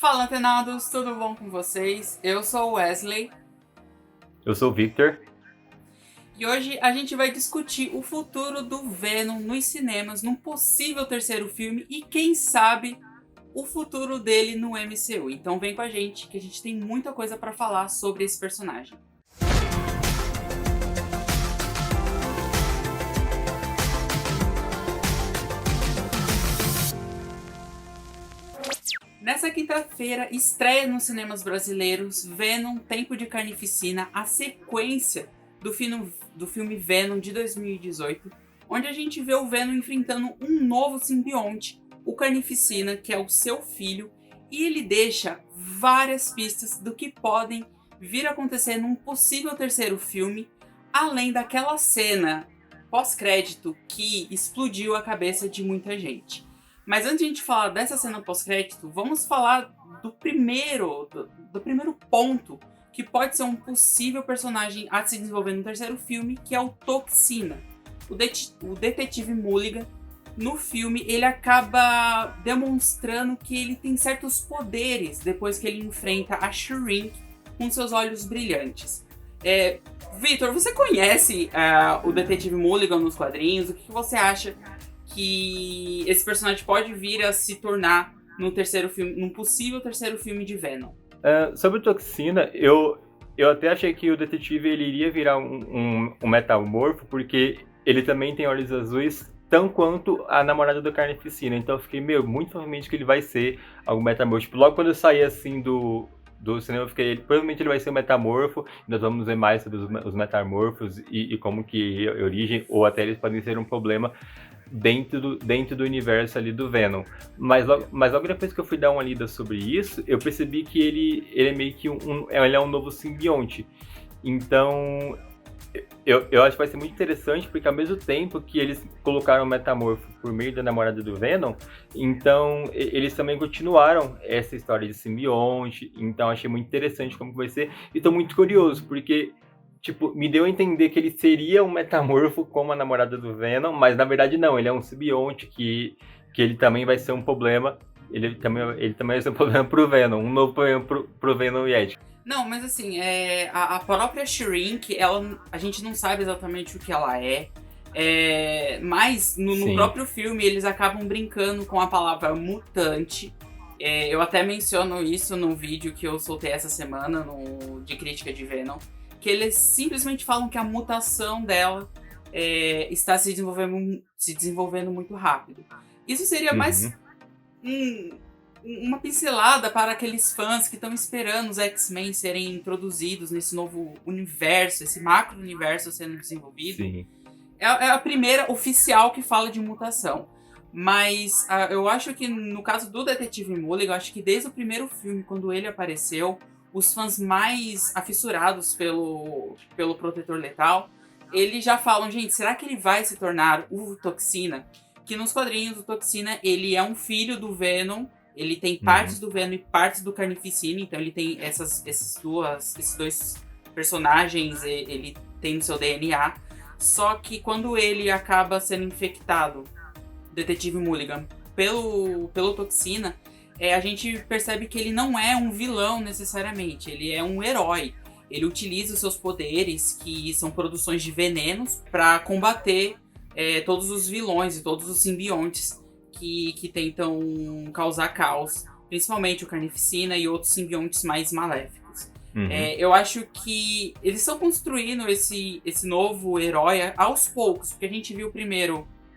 Fala, antenados, tudo bom com vocês? Eu sou o Wesley Eu sou o Victor. e hoje a gente vai discutir o futuro do Venom nos cinemas, num possível terceiro filme e quem sabe o futuro dele no MCU. Então vem com a gente que a gente tem muita coisa pra falar sobre esse personagem. Nessa quinta-feira, estreia nos cinemas brasileiros Venom Tempo de Carnificina, a sequência do filme Venom de 2018, onde a gente vê o Venom enfrentando um novo simbionte, o Carnificina, que é o seu filho, e ele deixa várias pistas do que podem vir a acontecer num possível terceiro filme, além daquela cena pós-crédito que explodiu a cabeça de muita gente. Mas antes de a gente falar dessa cena pós-crédito, vamos falar do primeiro ponto que pode ser um possível personagem a se desenvolver no terceiro filme, que é o Toxina. O detetive Mulligan, no filme, ele acaba demonstrando que ele tem certos poderes depois que ele enfrenta a Shrink com seus olhos brilhantes. Victor, você conhece o detetive Mulligan nos quadrinhos? O que você acha que esse personagem pode vir a se tornar num terceiro filme, num possível terceiro filme de Venom? Sobre o Toxina, eu até achei que o detetive ele iria virar um metamorfo, porque ele também tem olhos azuis, tão quanto a namorada do Carnificina. Então eu fiquei, muito provavelmente que ele vai ser algum metamorfo. Tipo, logo quando eu saí assim do cinema, eu fiquei, provavelmente ele vai ser um metamorfo. Nós vamos ver mais sobre os metamorfos e como que é a origem, ou até eles podem ser um problema dentro do universo ali do Venom. Mas logo depois que eu fui dar uma lida sobre isso, eu percebi que ele é meio que ele é um novo simbionte. Então, eu acho que vai ser muito interessante, porque ao mesmo tempo que eles colocaram o Metamorfo por meio da namorada do Venom, então eles também continuaram essa história de simbionte. Então achei muito interessante como vai ser. E tô muito curioso, porque tipo, me deu a entender que ele seria um metamorfo como a namorada do Venom, mas na verdade não, ele é um simbionte que ele também vai ser um problema. Ele também vai ser um problema pro Venom, um novo problema pro Venom e Ed. Não, mas assim, a própria Shrink, a gente não sabe exatamente o que ela é. Mas no próprio filme eles acabam brincando com a palavra mutante. Eu até menciono isso no vídeo que eu soltei essa semana de crítica de Venom. Que eles simplesmente falam que a mutação dela está se desenvolvendo muito rápido. Isso seria mais uma pincelada para aqueles fãs que estão esperando os X-Men serem introduzidos nesse novo universo, esse macro-universo sendo desenvolvido. Sim. É a primeira oficial que fala de mutação. Mas eu acho que no caso do Detetive Mulligan, eu acho que desde o primeiro filme, quando ele apareceu, os fãs mais afissurados pelo Protetor Letal, eles já falam, gente, será que ele vai se tornar o Toxina? Que nos quadrinhos, o Toxina, ele é um filho do Venom, ele tem partes do Venom e partes do Carnificina, então ele tem esses dois personagens, ele tem no seu DNA. Só que quando ele acaba sendo infectado, Detetive Mulligan, pelo Toxina, a gente percebe que ele não é um vilão necessariamente, ele é um herói. Ele utiliza os seus poderes, que são produções de venenos, para combater todos os vilões e todos os simbiontes que tentam causar caos, principalmente o Carnificina e outros simbiontes mais maléficos. Eu acho que eles estão construindo esse novo herói aos poucos, porque a gente viu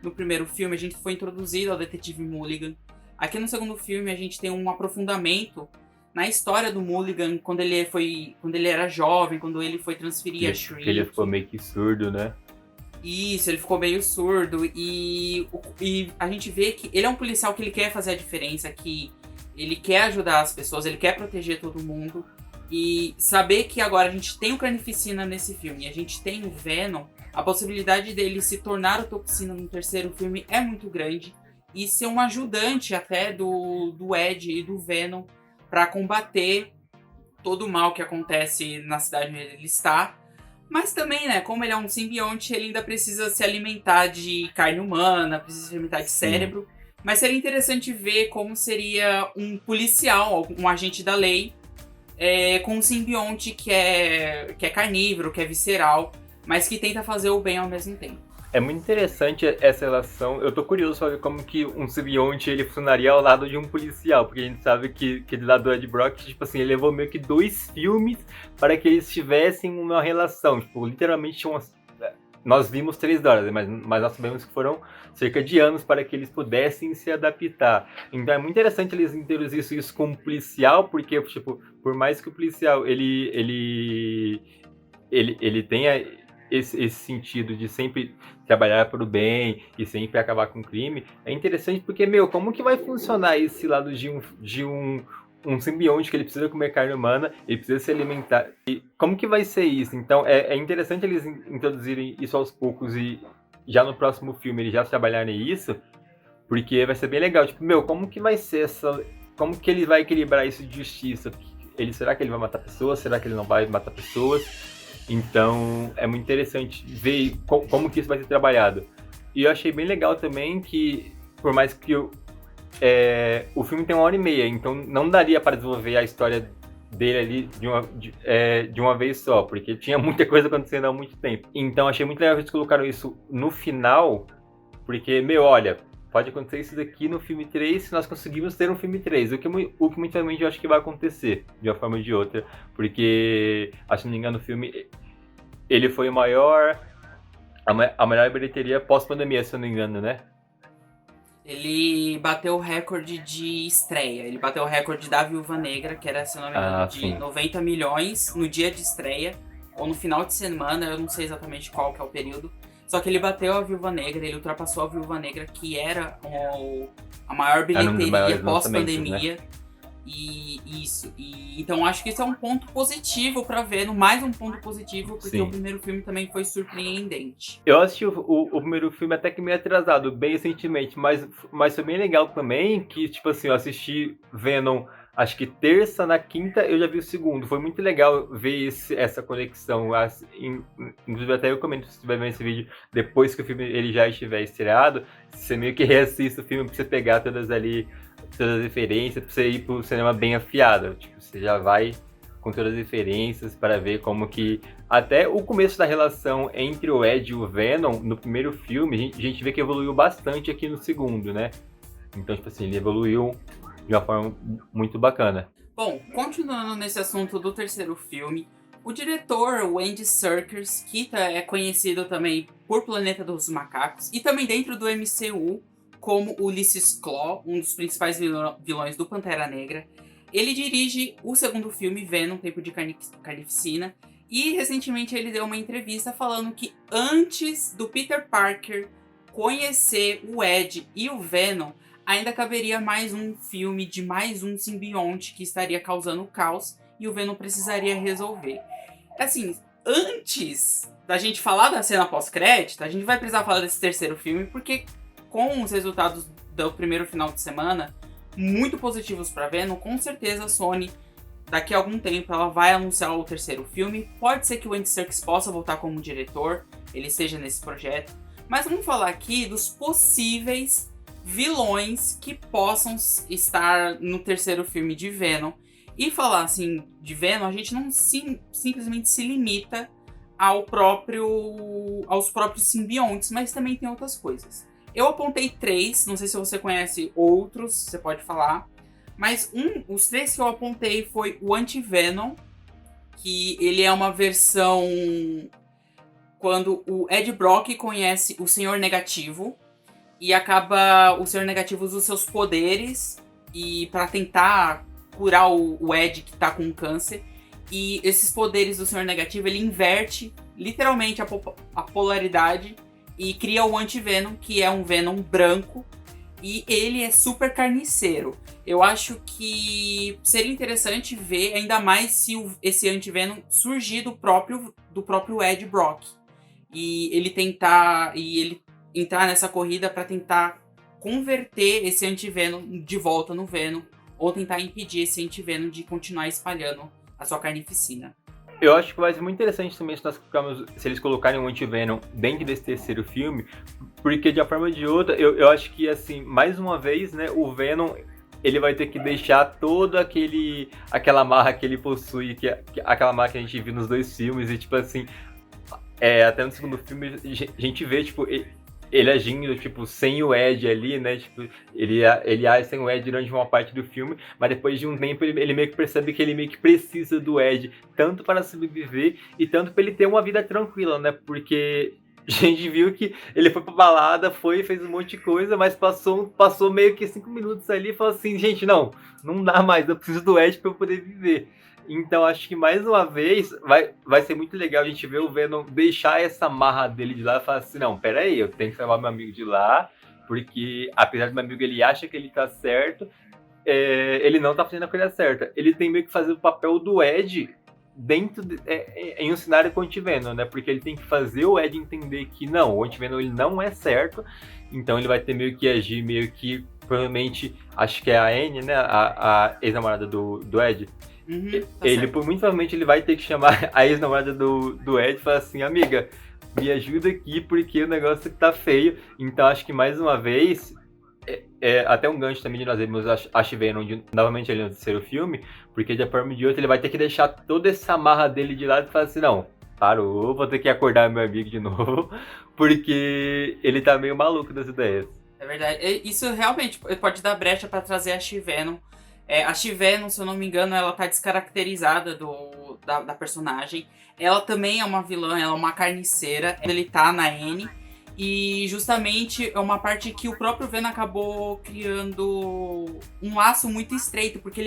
no primeiro filme, a gente foi introduzido ao Detetive Mulligan. Aqui no segundo filme a gente tem um aprofundamento na história do Mulligan quando ele era jovem, quando ele foi transferir a Shrink. Ele ficou meio que surdo, né? Isso, ele ficou meio surdo e a gente vê que ele é um policial que ele quer fazer a diferença, que ele quer ajudar as pessoas, ele quer proteger todo mundo. E saber que agora a gente tem o Carnificina nesse filme e a gente tem o Venom, a possibilidade dele se tornar o Toxina no terceiro filme é muito grande. E ser um ajudante até do Ed e do Venom para combater todo o mal que acontece na cidade onde ele está. Mas também, né, como ele é um simbionte, ele ainda precisa se alimentar de carne humana, precisa se alimentar de cérebro. Mas seria interessante ver como seria um policial, um agente da lei, com um simbionte que é carnívoro, que é visceral, mas que tenta fazer o bem ao mesmo tempo. É muito interessante essa relação. Eu tô curioso pra ver como que um simbionte ele funcionaria ao lado de um policial, porque a gente sabe que do lado do Ed Brock, tipo assim, ele levou meio que 2 filmes para que eles tivessem uma relação. Tipo, literalmente nós vimos 3 horas, mas nós sabemos que foram cerca de anos para que eles pudessem se adaptar. Então é muito interessante eles introduzirem isso com um policial, porque, tipo, por mais que o policial ele tenha esse sentido de sempre trabalhar para o bem e sempre acabar com o crime, é interessante porque, como que vai funcionar esse lado de um simbionte que ele precisa comer carne humana, ele precisa se alimentar, e como que vai ser isso? Então é interessante eles introduzirem isso aos poucos e já no próximo filme eles já trabalharem isso, porque vai ser bem legal, tipo, como que vai ser como que ele vai equilibrar isso de justiça? Será que ele vai matar pessoas? Será que ele não vai matar pessoas? Então, é muito interessante ver como que isso vai ser trabalhado. E eu achei bem legal também que, por mais que o filme tem 1h30, então não daria para desenvolver a história dele ali de uma vez só, porque tinha muita coisa acontecendo há muito tempo. Então, achei muito legal que eles colocaram isso no final, porque, olha, pode acontecer isso daqui no filme 3 se nós conseguirmos ter um filme 3. O que muito realmente eu acho que vai acontecer, de uma forma ou de outra. Porque, se não me engano, o filme ele foi a maior bilheteria pós-pandemia, se eu não me engano, né? Ele bateu o recorde de estreia. Ele bateu o recorde da Viúva Negra, que era, se não me engano, de 90 milhões no dia de estreia. Ou no final de semana, eu não sei exatamente qual que é o período. Só que ele bateu a Viúva Negra, ele ultrapassou a Viúva Negra, que era a maior bilheteria pós-pandemia. Né? Então acho que isso é um ponto positivo pra ver, mais um ponto positivo, porque o primeiro filme também foi surpreendente. Eu assisti o primeiro filme até que meio atrasado, bem recentemente, mas foi bem legal também, que tipo assim, eu assisti Venom, acho que terça, na quinta eu já vi o segundo. Foi muito legal ver essa conexão. Inclusive até eu comento, se estiver vendo esse vídeo, depois que o filme ele já estiver estreado, você meio que reassiste o filme pra você pegar todas as referências, pra você ir pro cinema bem afiado. Tipo, você já vai com todas as referências para ver como que... Até o começo da relação entre o Ed e o Venom, no primeiro filme, a gente vê que evoluiu bastante aqui no segundo, né? Então, tipo assim, ele evoluiu de uma forma muito bacana. Bom, continuando nesse assunto do terceiro filme, o diretor, o Andy Serkis, que é conhecido também por Planeta dos Macacos, e também dentro do MCU, como Ulysses Klaue, um dos principais vilões do Pantera Negra, ele dirige o segundo filme, Venom, Tempo de Carnificina, e recentemente ele deu uma entrevista falando que antes do Peter Parker conhecer o Ed e o Venom, ainda caberia mais um filme de mais um simbionte que estaria causando caos e o Venom precisaria resolver. Assim, antes da gente falar da cena pós-crédito, a gente vai precisar falar desse terceiro filme, porque com os resultados do primeiro final de semana, muito positivos para Venom, com certeza a Sony, daqui a algum tempo, ela vai anunciar o terceiro filme. Pode ser que o Andy Serkis possa voltar como diretor, ele esteja nesse projeto, mas vamos falar aqui dos possíveis vilões que possam estar no terceiro filme de Venom. E falar assim de Venom, a gente não simplesmente se limita aos próprios simbiontes, mas também tem outras coisas. Eu apontei 3, não sei se você conhece outros, você pode falar. Mas os 3 que eu apontei foi o Anti-Venom, que ele é uma versão quando o Ed Brock conhece o Senhor Negativo. E o Senhor Negativo usa os seus poderes para tentar curar o Ed que tá com câncer. E esses poderes do Senhor Negativo, ele inverte literalmente a polaridade e cria o Anti-Venom, que é um Venom branco. E ele é super carniceiro. Eu acho que seria interessante ver, ainda mais se esse Anti-Venom surgir do próprio Ed Brock. E ele entrar nessa corrida para tentar converter esse Anti-Venom de volta no Venom, ou tentar impedir esse Anti-Venom de continuar espalhando a sua carnificina. Eu acho que vai ser muito interessante também se eles colocarem o Anti-Venom dentro desse terceiro filme, porque de uma forma ou de outra, eu acho que, assim, mais uma vez, né, o Venom, ele vai ter que deixar toda aquela marra que ele possui, aquela marra que a gente viu nos dois filmes, e tipo assim, até no segundo filme a gente vê, tipo, ele agindo, tipo, sem o Ed ali, né? Tipo, ele age sem o Ed durante uma parte do filme, mas depois de um tempo ele meio que percebe que ele meio que precisa do Ed, tanto para sobreviver e tanto para ele ter uma vida tranquila, né? Porque a gente viu que ele foi pra balada, fez um monte de coisa, mas passou meio que 5 minutos ali e falou assim, gente, não dá mais, eu preciso do Ed para eu poder viver. Então acho que mais uma vez vai ser muito legal a gente ver o Venom deixar essa marra dele de lá e falar assim, não, peraí, eu tenho que salvar meu amigo de lá, porque apesar do meu amigo ele acha que ele tá certo, ele não tá fazendo a coisa certa. Ele tem meio que fazer o papel do Ed em um cenário com o Anti-Venom, né? Porque ele tem que fazer o Ed entender que não, o Anti-Venom ele não é certo, então ele vai ter meio que agir meio que, provavelmente, acho que é a Anne, né? A ex-namorada do Ed. Uhum, Ele, por muito provavelmente, ele vai ter que chamar a ex-namorada do Ed e falar assim, amiga, me ajuda aqui porque o negócio tá feio. Então acho que mais uma vez, até um gancho também de nós vermos a Venom novamente ali no terceiro filme, porque de uma forma ou de outra ele vai ter que deixar toda essa marra dele de lado e falar assim, não, parou, vou ter que acordar meu amigo de novo, porque ele tá meio maluco das ideias. É verdade. Isso realmente pode dar brecha pra trazer a She-Venom. A She-Venom, se eu não me engano, ela tá descaracterizada da personagem. Ela também é uma vilã, ela é uma carniceira. Ele tá na N. E justamente é uma parte que o próprio Venom acabou criando um laço muito estreito. Porque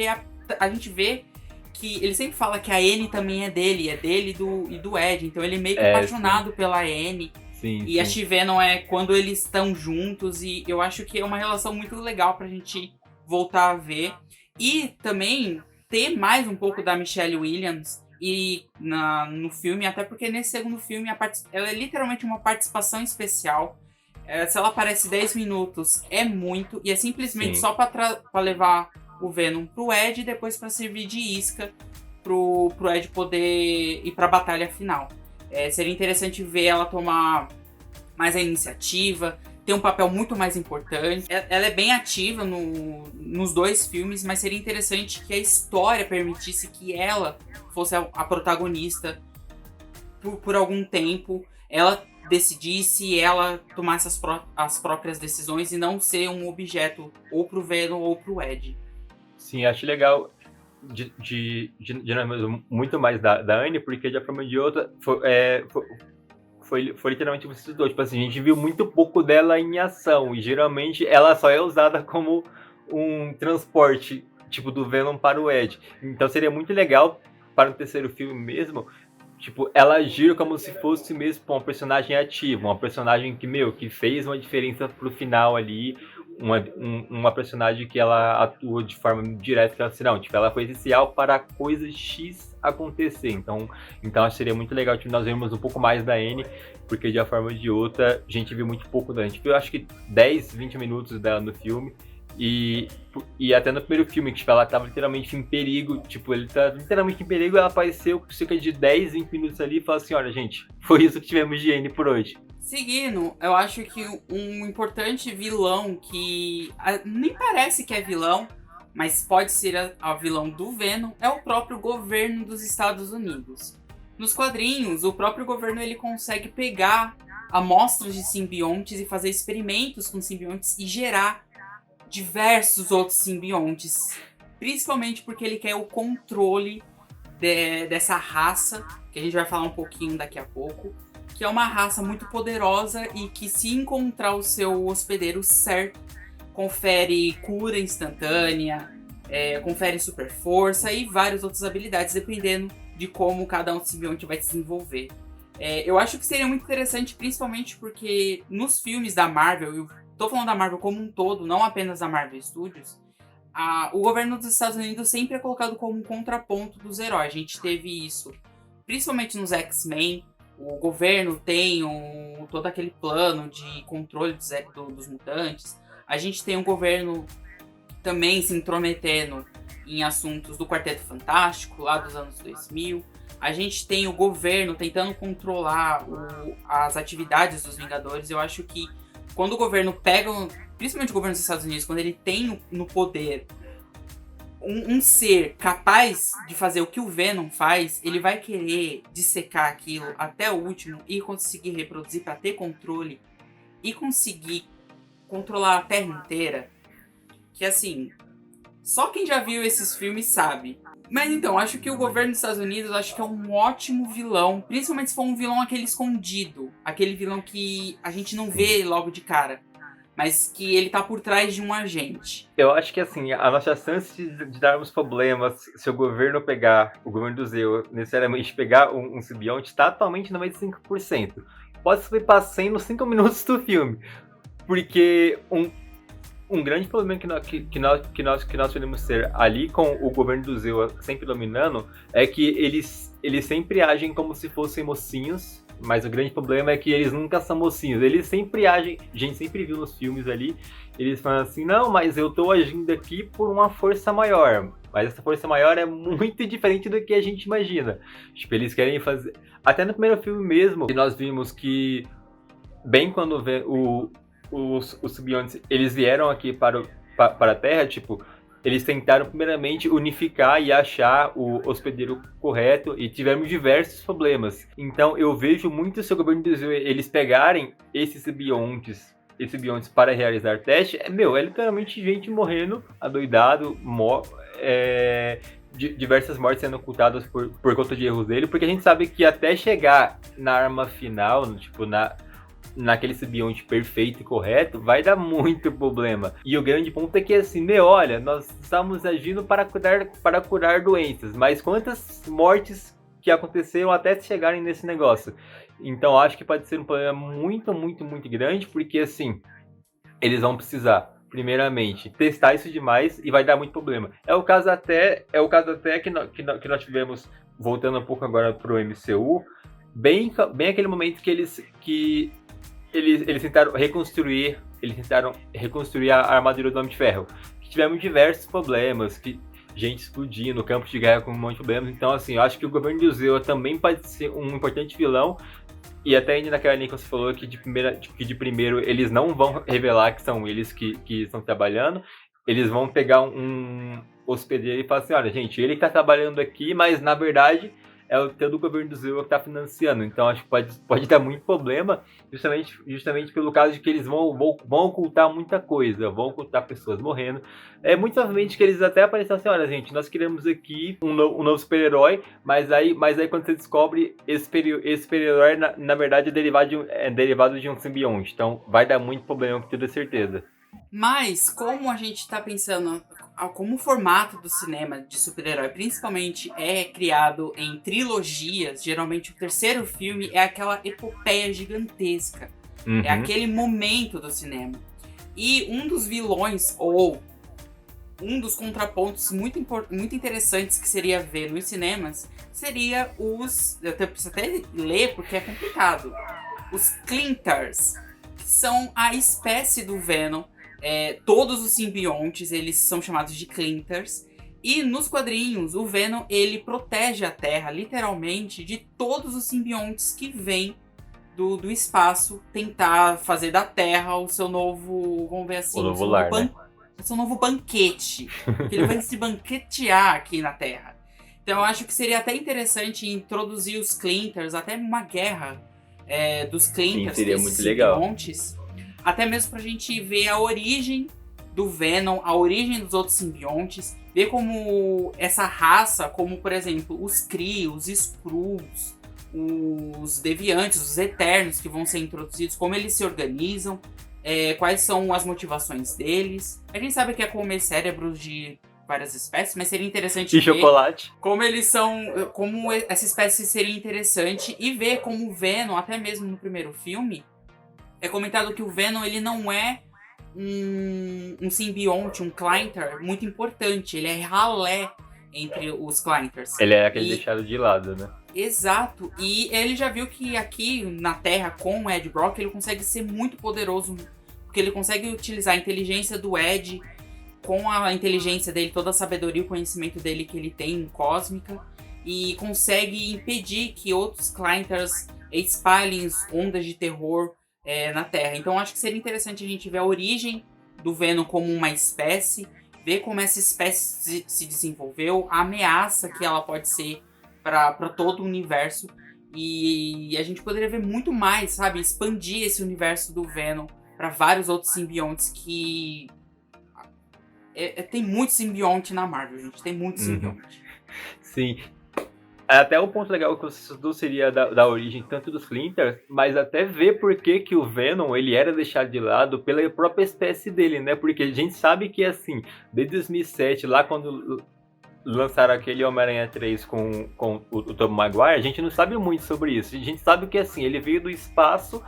a gente vê que ele sempre fala que a N também é dele e do Ed. Então ele é meio que apaixonado pela N. Sim, e a She-Venom é quando eles estão juntos. E eu acho que é uma relação muito legal pra gente voltar a ver. E também ter mais um pouco da Michelle Williams no filme, até porque nesse segundo filme ela é literalmente uma participação especial. Se ela aparece 10 minutos, é muito, e é simplesmente só pra levar o Venom pro Ed e depois pra servir de isca pro Ed poder ir pra batalha final. Seria interessante ver ela tomar mais a iniciativa, tem um papel muito mais importante. Ela é bem ativa nos dois filmes, mas seria interessante que a história permitisse que ela fosse a protagonista por algum tempo. Ela decidisse, ela tomasse as próprias decisões e não ser um objeto ou pro Venom ou pro Ed. Sim, acho legal de muito mais da Anne, porque de uma forma ou de outra foi literalmente o que você citou. Tipo assim, a gente viu muito pouco dela em ação. E geralmente ela só é usada como um transporte, tipo, do Venom para o Ed. Então seria muito legal para o terceiro filme mesmo, tipo, ela agir como se fosse mesmo uma personagem ativa, uma personagem que fez uma diferença pro final ali, uma personagem que ela atua de forma direta, que ela, assim, não, tipo, ela foi essencial para a coisa X acontecer. Então acho que seria muito legal, tipo, nós vermos um pouco mais da Anne, porque de uma forma ou de outra a gente viu muito pouco da Anne. Tipo, eu acho que 10, 20 minutos dela no filme. E até no primeiro filme, que tipo, ela tava literalmente em perigo, tipo, ele tá literalmente em perigo, ela apareceu cerca de 10, 20 minutos ali e falou assim, olha, gente, foi isso que tivemos de Anne por hoje. Seguindo, eu acho que um importante vilão que nem parece que é vilão, mas pode ser a vilão do Venom, é o próprio governo dos Estados Unidos. Nos quadrinhos, o próprio governo ele consegue pegar amostras de simbiontes e fazer experimentos com simbiontes e gerar diversos outros simbiontes, principalmente porque ele quer o controle dessa raça, que a gente vai falar um pouquinho daqui a pouco, que é uma raça muito poderosa e que, se encontrar o seu hospedeiro certo, confere cura instantânea, confere super força e várias outras habilidades, dependendo de como cada um simbionte vai se desenvolver. Eu acho que seria muito interessante, principalmente porque nos filmes da Marvel, eu tô falando da Marvel como um todo, não apenas da Marvel Studios, o governo dos Estados Unidos sempre é colocado como um contraponto dos heróis. A gente teve isso, principalmente nos X-Men. O governo tem todo aquele plano de controle dos mutantes. A gente tem um governo também se intrometendo em assuntos do Quarteto Fantástico, lá dos anos 2000. A gente tem o governo tentando controlar as atividades dos Vingadores. Eu acho que quando o governo pega, principalmente o governo dos Estados Unidos, quando ele tem no poder um ser capaz de fazer o que o Venom faz, ele vai querer dissecar aquilo até o último e conseguir reproduzir para ter controle e conseguir controlar a Terra inteira. Que assim, só quem já viu esses filmes sabe. Mas então, acho que o governo dos Estados Unidos acho que é um ótimo vilão, principalmente se for um vilão aquele escondido, aquele vilão que a gente não vê logo de cara, mas que ele tá por trás de um agente. Eu acho que assim, a nossa chance de darmos problemas se o governo do Zeo, necessariamente pegar um simbionte, tá atualmente 95%. Pode subir pra 100 nos 5 minutos do filme. Porque um grande problema que nós podemos ter ali com o governo do Zeo sempre dominando é que eles sempre agem como se fossem mocinhos, mas o grande problema é que eles nunca são mocinhos. Eles sempre agem, a gente sempre viu nos filmes ali, eles falam assim, não, mas eu tô agindo aqui por uma força maior. Mas essa força maior é muito diferente do que a gente imagina. Tipo, eles querem fazer... Até no primeiro filme mesmo, que nós vimos que, bem quando os simbiontes, eles vieram aqui para a Terra, tipo, eles tentaram primeiramente unificar e achar o hospedeiro correto e tivemos diversos problemas. Então eu vejo muito se o governo de Zeo, eles pegarem esses simbiontes para realizar teste, é literalmente gente morrendo, adoidado, diversas mortes sendo ocultadas por conta de erros dele, porque a gente sabe que até chegar na arma final, tipo, naquele simbionte perfeito e correto, vai dar muito problema. E o grande ponto é que assim, olha, nós estamos agindo para curar doenças, mas quantas mortes que aconteceram até chegarem nesse negócio? Então acho que pode ser um problema muito, muito, muito grande, porque assim, eles vão precisar, primeiramente, testar isso demais e vai dar muito problema. É o caso até que nós tivemos, voltando um pouco agora pro MCU, bem aquele momento que eles tentaram reconstruir a armadura do Homem de Ferro. Que tivemos diversos problemas, gente explodindo no campo de guerra com um monte de problemas. Então, assim, eu acho que o governo de Zeo também pode ser um importante vilão. E até ainda naquela linha que você falou que de primeiro eles não vão revelar que são eles que estão trabalhando. Eles vão pegar um hospedeiro e falar assim, olha, gente, ele está trabalhando aqui, mas na verdade é o teu do governo do Zeo que está financiando. Então acho que pode dar muito problema, justamente pelo caso de que eles vão ocultar muita coisa, vão ocultar pessoas morrendo. É muito provavelmente que eles até apareçam assim, olha gente, nós queremos aqui um novo super-herói, mas aí quando você descobre esse super-herói, na verdade é derivado de um simbionte. Então vai dar muito problema, com toda certeza. Mas, como a gente tá pensando, como o formato do cinema de super-herói, principalmente, é criado em trilogias, geralmente o terceiro filme é aquela epopeia gigantesca. Uhum. É aquele momento do cinema. E um dos vilões, ou um dos contrapontos muito interessantes que seria ver nos cinemas, seria eu preciso até ler porque é complicado. Os Clinters, que são a espécie do Venom. Todos os simbiontes, eles são chamados de Clinters. E nos quadrinhos, o Venom, ele protege a Terra, literalmente, de todos os simbiontes que vêm do espaço tentar fazer da Terra o seu novo, vamos ver assim, o seu novo banquete. Que ele vai se banquetear aqui na Terra. Então eu acho que seria até interessante introduzir os Clinters, até uma guerra dos Clinters, seria muito legal. Simbiontes. Até mesmo pra gente ver a origem do Venom, a origem dos outros simbiontes, ver como essa raça, como por exemplo os Kree, os Skrulls, os Deviantes, os Eternos que vão ser introduzidos, como eles se organizam, quais são as motivações deles. A gente sabe que é comer cérebros de várias espécies, mas seria interessante ver chocolate. Como eles são, como essa espécie seria interessante, e ver como o Venom, até mesmo no primeiro filme, é comentado que o Venom, ele não é um simbionte, um Clinter muito importante. Ele é ralé entre os Clinters. Ele é aquele deixado de lado, né? Exato. E ele já viu que aqui na Terra, com o Ed Brock, ele consegue ser muito poderoso. Porque ele consegue utilizar a inteligência do Ed com a inteligência dele, toda a sabedoria e o conhecimento dele que ele tem cósmica, e consegue impedir que outros Clinters espalhem ondas de terror na Terra. Então acho que seria interessante a gente ver a origem do Venom como uma espécie, ver como essa espécie se desenvolveu, a ameaça que ela pode ser para todo o universo, e a gente poderia ver muito mais, sabe? Expandir esse universo do Venom para vários outros simbiontes que... tem muito simbionte na Marvel, gente. Tem muito simbionte. Sim. Até o ponto legal que você citou seria da origem tanto dos Clinters, mas até ver por que o Venom ele era deixado de lado pela própria espécie dele, né? Porque a gente sabe que, assim, desde 2007, lá quando lançaram aquele Homem-Aranha 3 com o Tobey Maguire, a gente não sabe muito sobre isso. A gente sabe que, assim, ele veio do espaço,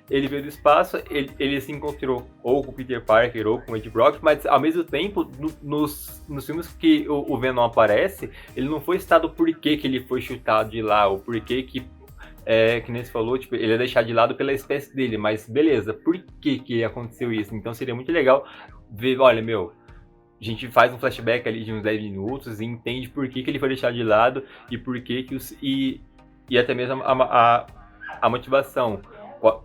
ele se encontrou ou com o Peter Parker ou com o Ed Brock, mas ao mesmo tempo, nos filmes que o Venom aparece, ele não foi citado por que ele foi chutado de lá, ou por que nem você falou, tipo, ele é deixado de lado pela espécie dele, mas beleza, por que aconteceu isso? Então seria muito legal ver, olha, a gente faz um flashback ali de uns 10 minutos e entende por que ele foi deixado de lado e por que e até mesmo a motivação.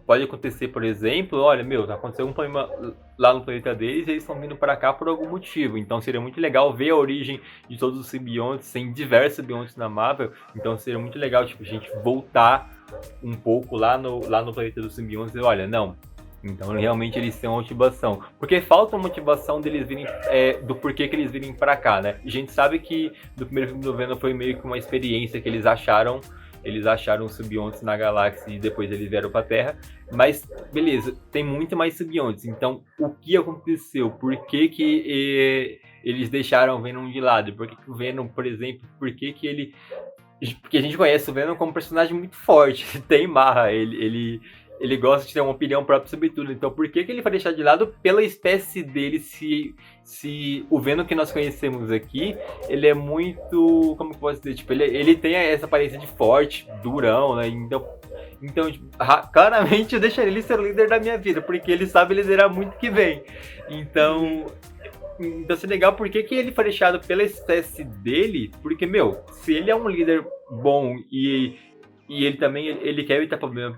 Pode acontecer, por exemplo, olha, aconteceu um problema lá no planeta deles e eles estão vindo para cá por algum motivo. Então seria muito legal ver a origem de todos os simbiontes, tem diversos simbiontes na Marvel. Então seria muito legal, tipo, a gente voltar um pouco lá no planeta dos simbiontes e olha, não. Então realmente eles têm uma motivação. Porque falta uma motivação deles virem, do porquê que eles virem para cá, né? A gente sabe que do primeiro filme do Venom foi meio que uma experiência que eles acharam os simbiontes na galáxia e depois eles vieram pra Terra. Mas, beleza, tem muito mais simbiontes. Então, o que aconteceu? Por que eles deixaram o Venom de lado? Por que o Venom, por exemplo, porque a gente conhece o Venom como um personagem muito forte. Tem marra, ele gosta de ter uma opinião própria sobre tudo. Então, por que ele foi deixado de lado pela espécie dele se o Venom que nós conhecemos aqui, ele é muito... Como que eu posso dizer? Tipo, ele tem essa aparência de forte, durão, né? Então tipo, claramente eu deixaria ele ser o líder da minha vida, porque ele sabe liderar muito que vem. Então seria legal por que ele foi deixado pela espécie dele, porque, se ele é um líder bom e ele também ele quer evitar problema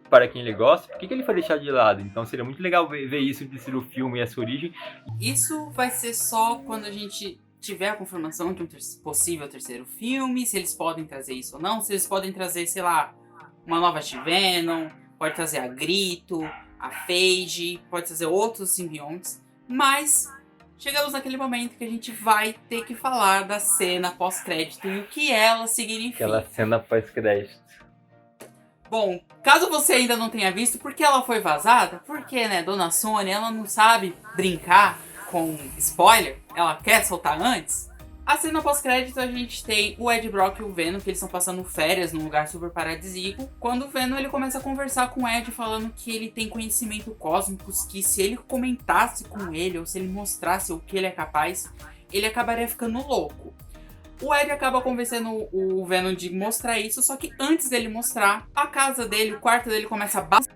para quem ele gosta, por que ele foi deixado de lado? Então seria muito legal ver isso de ser o filme e essa origem. Isso vai ser só quando a gente tiver a confirmação de um possível terceiro filme, se eles podem trazer isso ou não, se eles podem trazer, sei lá, uma nova Venom, pode trazer a Grito, a Phage, pode trazer outros simbiontes, mas chegamos naquele momento que a gente vai ter que falar da cena pós-crédito e o que ela significa. Aquela cena pós-crédito. Bom, caso você ainda não tenha visto, por que ela foi vazada? Porque, né, Dona Sony, ela não sabe brincar com spoiler, ela quer soltar antes. A cena pós-crédito a gente tem o Ed Brock e o Venom, que eles estão passando férias num lugar super paradisíaco, quando o Venom ele começa a conversar com o Ed, falando que ele tem conhecimento cósmico, que se ele comentasse com ele, ou se ele mostrasse o que ele é capaz, ele acabaria ficando louco. O Ed acaba convencendo o Venom de mostrar isso, só que antes dele mostrar, a casa dele, o quarto dele começa a balançar.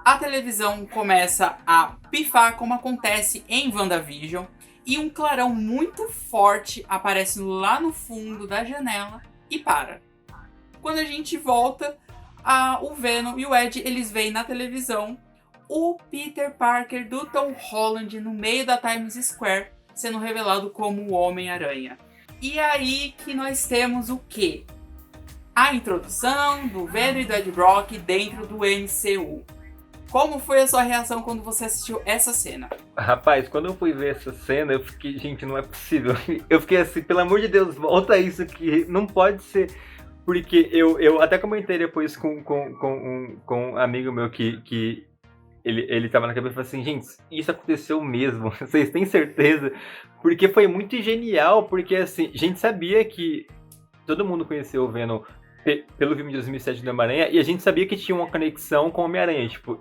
A televisão começa a pifar, como acontece em WandaVision, e um clarão muito forte aparece lá no fundo da janela e para. Quando a gente volta, o Venom e o Ed, eles veem na televisão o Peter Parker do Tom Holland no meio da Times Square, sendo revelado como o Homem-Aranha. E aí que nós temos o quê? A introdução do Venom e do Ed Brock dentro do MCU. Como foi a sua reação quando você assistiu essa cena? Rapaz, quando eu fui ver essa cena, eu fiquei, gente, não é possível. Eu fiquei assim, pelo amor de Deus, volta isso que não pode ser. Porque eu até comentei depois com um amigo meu que ele tava na cabeça e falou assim, gente, isso aconteceu mesmo, vocês têm certeza? Porque foi muito genial, porque assim, a gente sabia que todo mundo conheceu o Venom pelo filme de 2007 do Homem-Aranha, e a gente sabia que tinha uma conexão com o Homem-Aranha, tipo,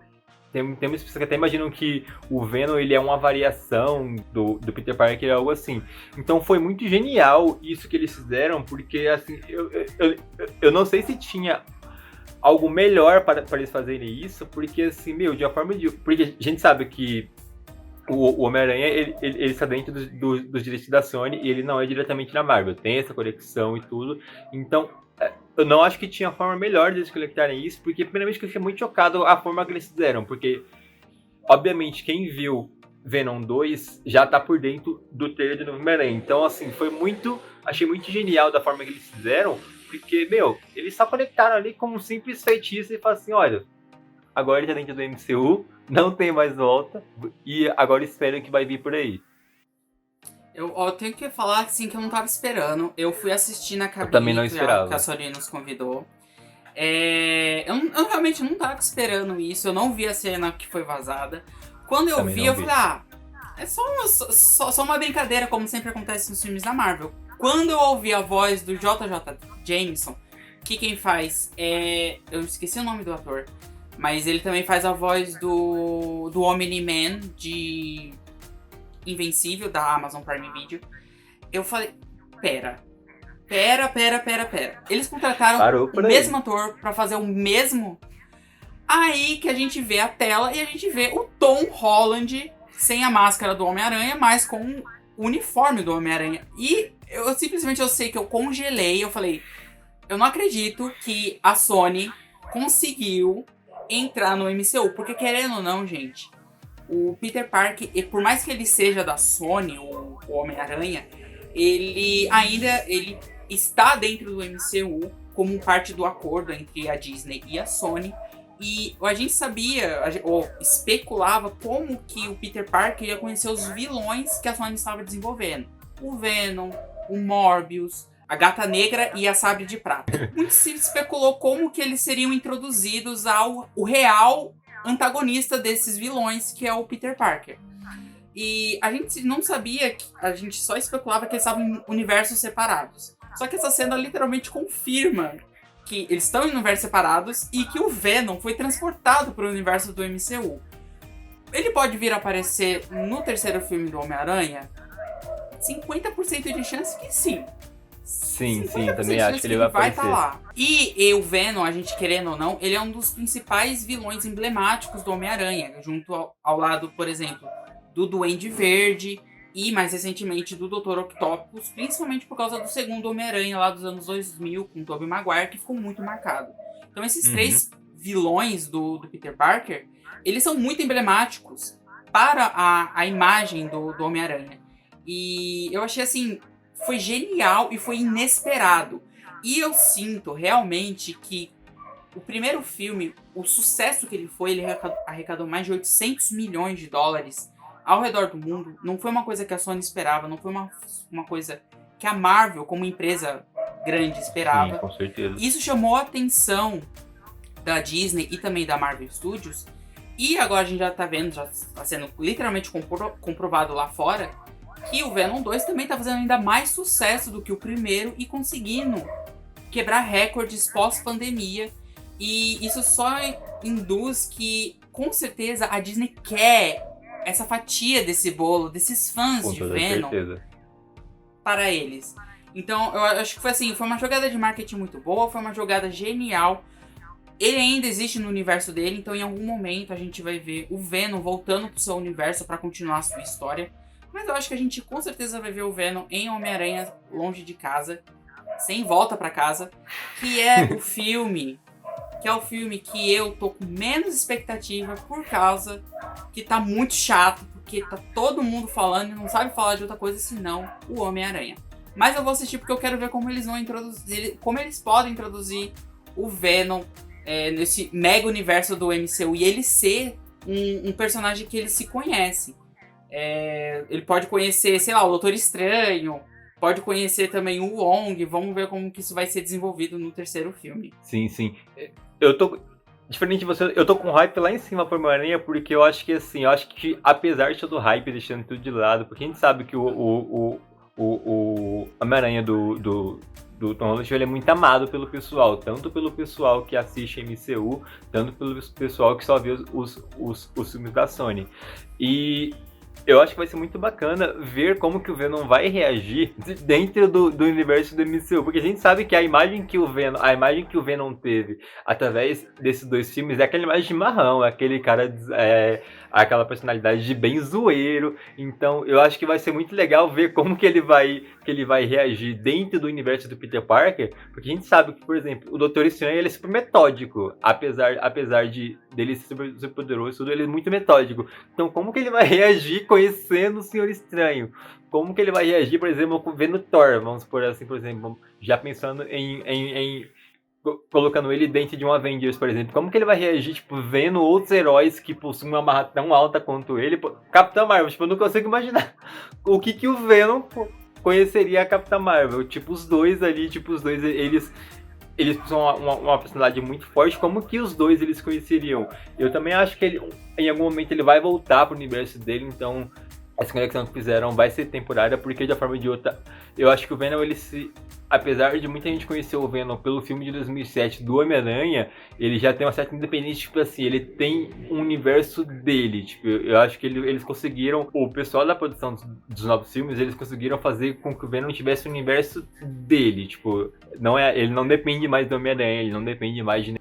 tem pessoas que até imaginam que o Venom ele é uma variação do Peter Parker, algo assim. Então foi muito genial isso que eles fizeram, porque assim, eu não sei se tinha algo melhor para eles fazerem isso, porque assim, de uma forma de... Porque a gente sabe que o Homem-Aranha, ele está dentro dos direitos da Sony e ele não é diretamente da Marvel. Tem essa conexão e tudo. Então, eu não acho que tinha forma melhor deles conectarem isso, porque primeiramente que eu fiquei muito chocado a forma que eles fizeram, porque, obviamente, quem viu Venom 2 já tá por dentro do trailer do Homem-Aranha. Então, assim, achei muito genial da forma que eles fizeram, porque, eles só conectaram ali como um simples feitiço e falaram assim, olha, agora ele tá dentro do MCU, não tem mais volta, e agora espero que vai vir por aí. Eu tenho que falar assim, que eu não tava esperando. Eu fui assistir na cabine também não esperava. que a Sony nos convidou. Eu realmente não tava esperando isso. Eu não vi a cena que foi vazada. Quando eu vi, eu falei, é só uma brincadeira, como sempre acontece nos filmes da Marvel. Quando eu ouvi a voz do JJ Jameson, que quem faz eu esqueci o nome do ator, mas ele também faz a voz do Omni-Man de Invencível, da Amazon Prime Video. Eu falei, pera. Eles contrataram o mesmo ator pra fazer o mesmo. Aí que a gente vê a tela e a gente vê o Tom Holland sem a máscara do Homem-Aranha, mas com o uniforme do Homem-Aranha. E eu sei que eu congelei. Eu falei, eu não acredito que a Sony conseguiu entrar no MCU. Porque querendo ou não, gente, o Peter Parker, por mais que ele seja da Sony, o Homem-Aranha, ele está dentro do MCU como parte do acordo entre a Disney e a Sony. E a gente sabia, ou especulava como que o Peter Parker ia conhecer os vilões que a Sony estava desenvolvendo. O Venom, o Morbius, a Gata Negra e a Sabre de Prata. Muito se especulou como que eles seriam introduzidos ao real antagonista desses vilões, que é o Peter Parker. E a gente não sabia, a gente só especulava que eles estavam em universos separados. Só que essa cena literalmente confirma que eles estão em universos separados e que o Venom foi transportado para o universo do MCU. Ele pode vir a aparecer no terceiro filme do Homem-Aranha? 50% de chance que sim. Sim, também acho que ele vai aparecer. Lá. E o Venom, a gente querendo ou não, ele é um dos principais vilões emblemáticos do Homem-Aranha, junto ao lado, por exemplo, do Duende Verde e, mais recentemente, do Dr. Octopus, principalmente por causa do segundo Homem-Aranha lá dos anos 2000, com o Tobey Maguire, que ficou muito marcado. Então esses três vilões do Peter Parker, eles são muito emblemáticos para a imagem do Homem-Aranha. E eu achei assim, foi genial e foi inesperado. E eu sinto realmente que o primeiro filme, o sucesso que ele foi, ele arrecadou mais de 800 milhões de dólares ao redor do mundo. Não foi uma coisa que a Sony esperava, não foi uma coisa que a Marvel, como empresa grande, esperava. Sim, com certeza. Isso chamou a atenção da Disney e também da Marvel Studios. E agora a gente já tá vendo, já tá sendo literalmente comprovado lá fora, que o Venom 2 também tá fazendo ainda mais sucesso do que o primeiro e conseguindo quebrar recordes pós-pandemia. E isso só induz que, com certeza, a Disney quer essa fatia desse bolo, desses fãs de Venom, para eles. Então, eu acho que foi assim, foi uma jogada de marketing muito boa, foi uma jogada genial. Ele ainda existe no universo dele, então em algum momento a gente vai ver o Venom voltando pro seu universo para continuar a sua história. Mas eu acho que a gente com certeza vai ver o Venom em Homem-Aranha Longe de Casa, sem volta para casa, que é o filme que eu tô com menos expectativa por causa que tá muito chato, porque tá todo mundo falando e não sabe falar de outra coisa senão o Homem-Aranha. Mas eu vou assistir porque eu quero ver como eles vão introduzir, como eles podem introduzir o Venom nesse mega universo do MCU e ele ser um personagem que eles se conhecem. Ele pode conhecer, sei lá, o Doutor Estranho, pode conhecer também o Wong. Vamos ver como que isso vai ser desenvolvido no terceiro filme. Sim. Eu tô, diferente de você, eu tô com hype lá em cima pro Homem-Aranha, porque eu acho que assim, apesar de todo o hype, deixando tudo de lado, porque a gente sabe que o Homem-Aranha do Tom Holland, ele é muito amado pelo pessoal, tanto pelo pessoal que assiste MCU, tanto pelo pessoal que só vê os filmes da Sony. E Eu acho que vai ser muito bacana ver como que o Venom vai reagir dentro do universo do MCU, porque a gente sabe que a imagem que o Venom teve através desses dois filmes é aquela imagem de marrão, aquele cara, aquela personalidade de bem zoeiro. Então, eu acho que vai ser muito legal ver como que ele vai reagir dentro do universo do Peter Parker, porque a gente sabe que, por exemplo, o Doutor Estranho ele é super metódico, apesar de dele ser super poderoso, tudo, ele é muito metódico. Então, como que ele vai reagir conhecendo o Senhor Estranho? Como que ele vai reagir, por exemplo, vendo Thor? Vamos por assim, por exemplo, já pensando em colocando ele dentro de um Avengers, por exemplo. Como que ele vai reagir, tipo, vendo outros heróis que possuem uma barra tão alta quanto ele? Capitão Marvel, tipo, eu não consigo imaginar o que o Venom conheceria a Capitã Marvel. Tipo, os dois ali, eles são uma personalidade muito forte, como que os dois eles conheceriam? Eu também acho que ele, em algum momento ele vai voltar pro universo dele, então essa conexão que fizeram vai ser temporária, porque de uma forma ou de outra, eu acho que o Venom, apesar de muita gente conhecer o Venom pelo filme de 2007 do Homem-Aranha, ele já tem uma certa independência, tipo assim, ele tem um universo dele, tipo, eu acho que eles conseguiram, o pessoal da produção dos novos filmes, eles conseguiram fazer com que o Venom tivesse o universo dele, tipo, ele não depende mais do Homem-Aranha, ele não depende mais de.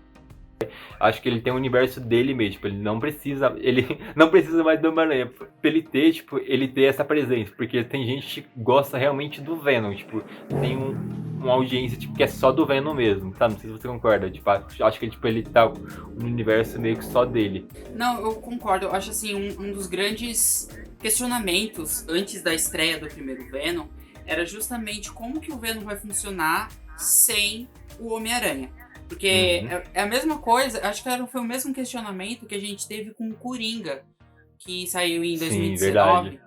Acho que ele tem um universo dele mesmo, tipo, ele não precisa mais do Homem-Aranha pra ele ter essa presença, porque tem gente que gosta realmente do Venom, tipo, tem uma audiência, tipo, que é só do Venom mesmo, sabe? Não sei se você concorda, tipo, acho que, tipo, ele tá no universo meio que só dele. Não, eu concordo, eu acho assim, um dos grandes questionamentos antes da estreia do primeiro Venom era justamente como que o Venom vai funcionar sem o Homem-Aranha. Porque é a mesma coisa, acho que foi o mesmo questionamento que a gente teve com o Coringa, que saiu em 2019. Sim,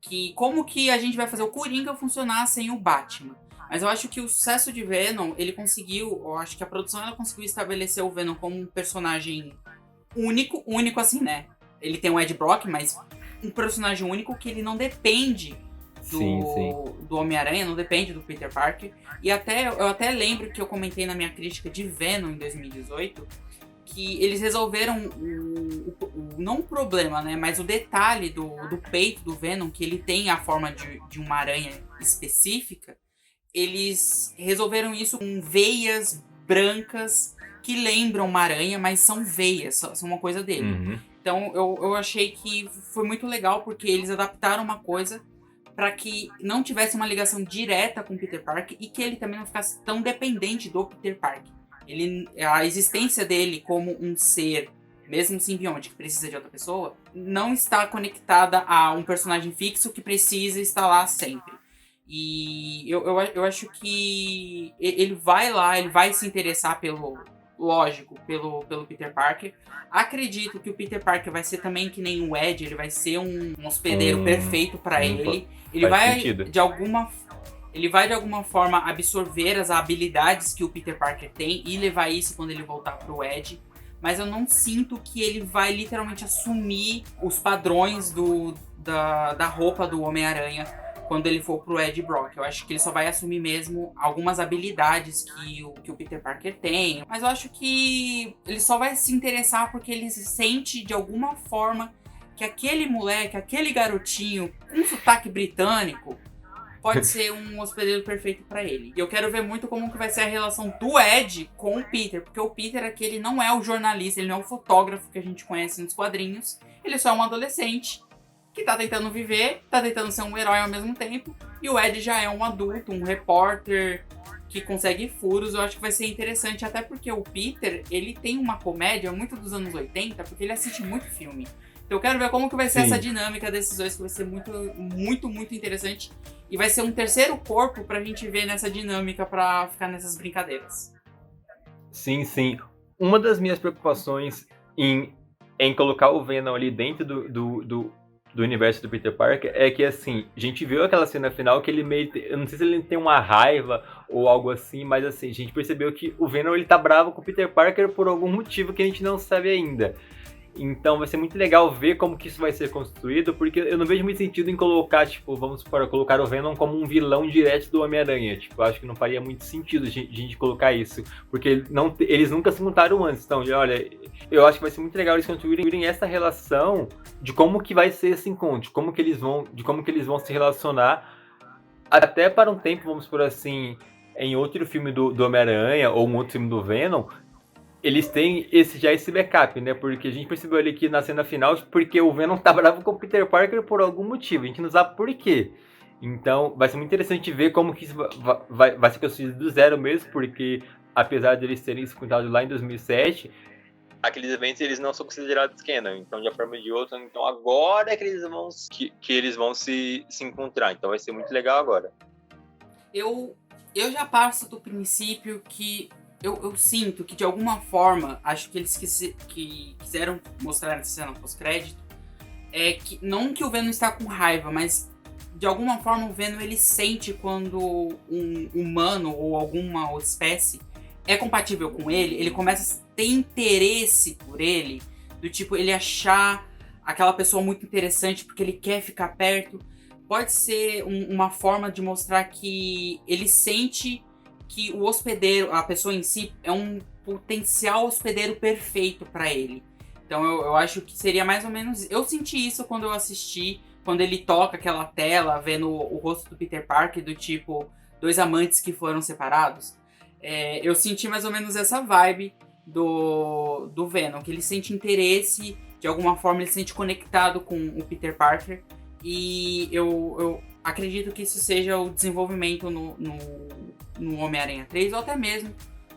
que como que a gente vai fazer o Coringa funcionar sem o Batman? Mas eu acho que o sucesso de Venom, eu acho que a produção ela conseguiu estabelecer o Venom como um personagem único assim, né? Ele tem o Ed Brock, mas um personagem único que ele não depende do Homem-Aranha, não depende do Peter Parker. E eu até lembro que eu comentei na minha crítica de Venom em 2018 que eles resolveram não o problema, né, mas o detalhe do peito do Venom, que ele tem a forma de uma aranha específica. Eles resolveram isso com veias brancas que lembram uma aranha, mas são veias, são uma coisa dele. Então eu achei que foi muito legal, porque eles adaptaram uma coisa para que não tivesse uma ligação direta com o Peter Parker e que ele também não ficasse tão dependente do Peter Parker. A existência dele como um ser, mesmo simbionte, que precisa de outra pessoa, não está conectada a um personagem fixo que precisa estar lá sempre. E eu acho que ele vai lá, ele vai se interessar pelo Peter Parker. Acredito que o Peter Parker vai ser também que nem o Ed, ele vai ser um hospedeiro perfeito para ele. Ele vai de alguma forma absorver as habilidades que o Peter Parker tem e levar isso quando ele voltar pro Ed. Mas eu não sinto que ele vai literalmente assumir os padrões da roupa do Homem-Aranha quando ele for pro Ed Brock. Eu acho que ele só vai assumir mesmo algumas habilidades que o Peter Parker tem. Mas eu acho que ele só vai se interessar porque ele sente de alguma forma que aquele moleque, aquele garotinho com sotaque britânico pode ser um hospedeiro perfeito pra ele. E eu quero ver muito como que vai ser a relação do Ed com o Peter, porque o Peter aqui, ele não é o jornalista, ele não é o fotógrafo que a gente conhece nos quadrinhos, ele só é um adolescente que tá tentando viver, tá tentando ser um herói ao mesmo tempo, e o Ed já é um adulto, um repórter que consegue furos. Eu acho que vai ser interessante, até porque o Peter, ele tem uma comédia muito dos anos 80, porque ele assiste muito filme. Então eu quero ver como que vai ser essa dinâmica desses dois, que vai ser muito, muito, muito interessante. E vai ser um terceiro corpo pra gente ver nessa dinâmica, pra ficar nessas brincadeiras. Sim. Uma das minhas preocupações em colocar o Venom ali dentro do universo do Peter Parker é que, assim, a gente viu aquela cena final que ele meio... Eu não sei se ele tem uma raiva ou algo assim, mas, assim, a gente percebeu que o Venom, ele tá bravo com o Peter Parker por algum motivo que a gente não sabe ainda. Então vai ser muito legal ver como que isso vai ser construído, porque eu não vejo muito sentido em colocar, tipo, colocar o Venom como um vilão direto do Homem-Aranha. Tipo, acho que não faria muito sentido a gente colocar isso, porque eles nunca se montaram antes. Então, olha, eu acho que vai ser muito legal eles construírem essa relação de como que vai ser esse encontro, de como que eles vão se relacionar, até para um tempo, vamos por assim, em outro filme do Homem-Aranha ou um outro filme do Venom, eles têm esse backup, né? Porque a gente percebeu ali que na cena final, porque o Venom tá bravo com o Peter Parker por algum motivo, a gente não sabe por quê. Então, vai ser muito interessante ver como que isso vai ser construído do zero mesmo, porque apesar de eles terem se contado lá em 2007, aqueles eventos eles não são considerados canon, então de uma forma ou de outra, então agora é que eles vão se encontrar, então vai ser muito legal agora. Eu já passo do princípio que eu sinto que de alguma forma, acho que eles quiseram mostrar nessa cena pós-crédito, é que não que o Venom está com raiva, mas de alguma forma o Venom ele sente quando um humano ou alguma espécie é compatível com ele começa a ter interesse por ele, do tipo, ele achar aquela pessoa muito interessante porque ele quer ficar perto. Pode ser uma forma de mostrar que ele sente que o hospedeiro, a pessoa em si, é um potencial hospedeiro perfeito para ele. Então eu acho que seria mais ou menos... Eu senti isso quando eu assisti, quando ele toca aquela tela, vendo o rosto do Peter Parker, do tipo, dois amantes que foram separados. Eu senti mais ou menos essa vibe do Venom, que ele sente interesse, de alguma forma ele se sente conectado com o Peter Parker. E eu acredito que isso seja o desenvolvimento no Homem-Aranha 3, ou até mesmo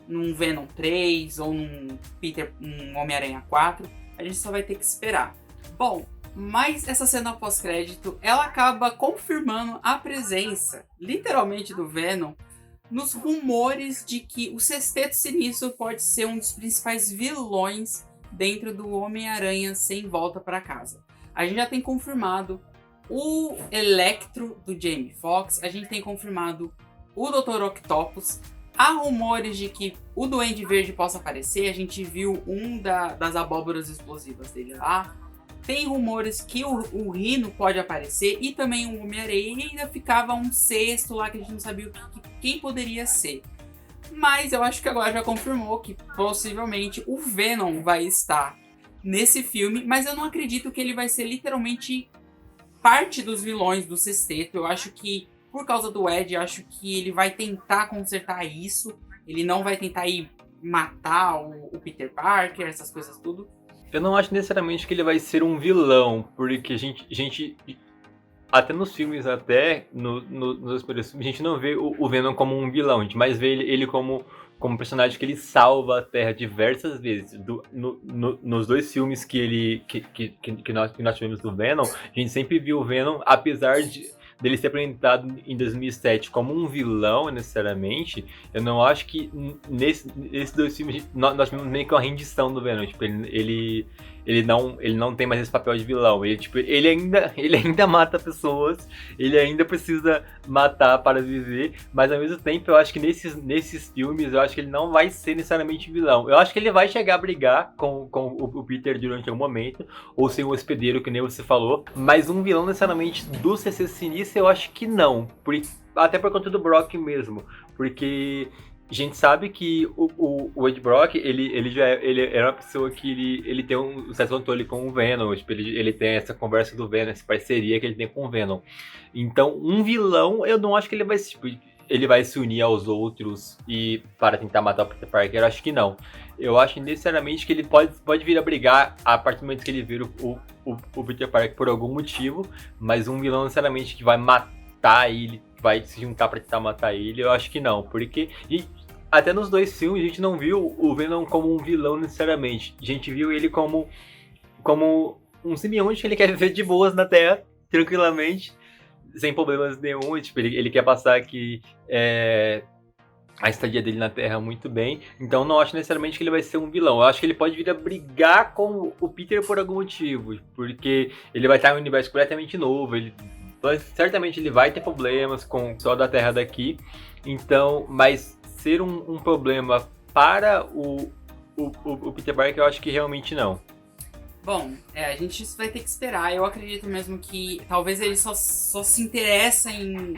num Venom 3, ou num Homem-Aranha 4. A gente só vai ter que esperar. Bom, mas essa cena pós-crédito, ela acaba confirmando a presença, literalmente, do Venom nos rumores de que o Sexteto Sinistro pode ser um dos principais vilões dentro do Homem-Aranha Sem Volta para Casa. A gente já tem confirmado o Electro do Jamie Foxx, a gente tem confirmado o Dr. Octopus. Há rumores de que o Duende Verde possa aparecer, a gente viu das abóboras explosivas dele lá. Tem rumores que o Rhino pode aparecer e também o Homem-Aranha, e ainda ficava um sexto lá que a gente não sabia quem poderia ser. Mas eu acho que agora já confirmou que possivelmente o Venom vai estar nesse filme, mas eu não acredito que ele vai ser literalmente parte dos vilões do Sexteto. Eu acho que, por causa do Ed, acho que ele vai tentar consertar isso. Ele não vai tentar ir matar o Peter Parker, essas coisas tudo. Eu não acho necessariamente que ele vai ser um vilão, porque a gente até nos filmes, até nos primeiros filmes, a gente não vê o Venom como um vilão, a gente mais vê ele como um personagem que ele salva a Terra diversas vezes. Nos dois filmes que nós tivemos do Venom, a gente sempre viu o Venom, apesar dele ser apresentado em 2007 como um vilão, necessariamente, eu não acho que nesses dois filmes nós tivemos meio que uma rendição do Venom. Tipo, ele não tem mais esse papel de vilão. Ele ainda mata pessoas, ele ainda precisa matar para viver, mas ao mesmo tempo eu acho que nesses filmes eu acho que ele não vai ser necessariamente vilão. Eu acho que ele vai chegar a brigar com o Peter durante algum momento, ou ser um hospedeiro, que nem você falou, mas um vilão necessariamente do CC Sinistro eu acho que não, até por conta do Brock mesmo, porque a gente sabe que o Ed Brock, ele é uma pessoa que ele tem um certo controle com o Venom, tipo, ele tem essa conversa do Venom, essa parceria que ele tem com o Venom. Então, um vilão, eu não acho que ele vai se unir aos outros e para tentar matar o Peter Parker, eu acho que não. Eu acho necessariamente que ele pode vir a brigar a partir do momento que ele vira o Peter Parker por algum motivo, mas um vilão necessariamente que vai matar ele, vai se juntar pra tentar matar ele, eu acho que não, porque até nos dois filmes a gente não viu o Venom como um vilão necessariamente, a gente viu ele como um simbionte que ele quer viver de boas na Terra, tranquilamente, sem problemas nenhum, tipo, ele quer passar aqui a estadia dele na Terra muito bem, então não acho necessariamente que ele vai ser um vilão. Eu acho que ele pode vir a brigar com o Peter por algum motivo, porque ele vai estar em um universo completamente novo, certamente ele vai ter problemas com o sol da Terra daqui, então, mas ser um problema para o Peter Parker, eu acho que realmente não. Bom, a gente vai ter que esperar. Eu acredito mesmo que talvez ele só se interessa em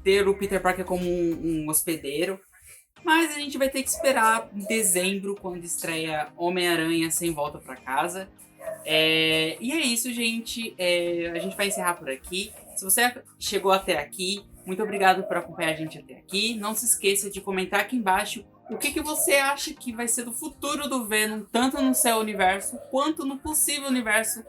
ter o Peter Parker como um hospedeiro, mas a gente vai ter que esperar em dezembro, quando estreia Homem-Aranha Sem Volta para Casa. E é isso, gente. A gente vai encerrar por aqui. Se você chegou até aqui, muito obrigado por acompanhar a gente até aqui. Não se esqueça de comentar aqui embaixo o que você acha que vai ser do futuro do Venom, tanto no seu universo, quanto no possível universo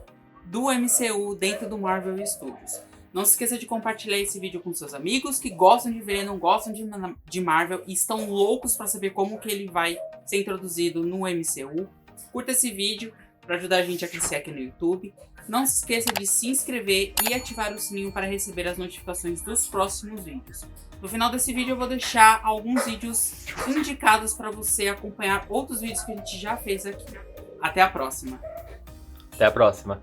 do MCU dentro do Marvel Studios. Não se esqueça de compartilhar esse vídeo com seus amigos que gostam de Venom, gostam de Marvel e estão loucos para saber como que ele vai ser introduzido no MCU. Curta esse vídeo para ajudar a gente a crescer aqui no YouTube. Não se esqueça de se inscrever e ativar o sininho para receber as notificações dos próximos vídeos. No final desse vídeo eu vou deixar alguns vídeos indicados para você acompanhar outros vídeos que a gente já fez aqui. Até a próxima! Até a próxima!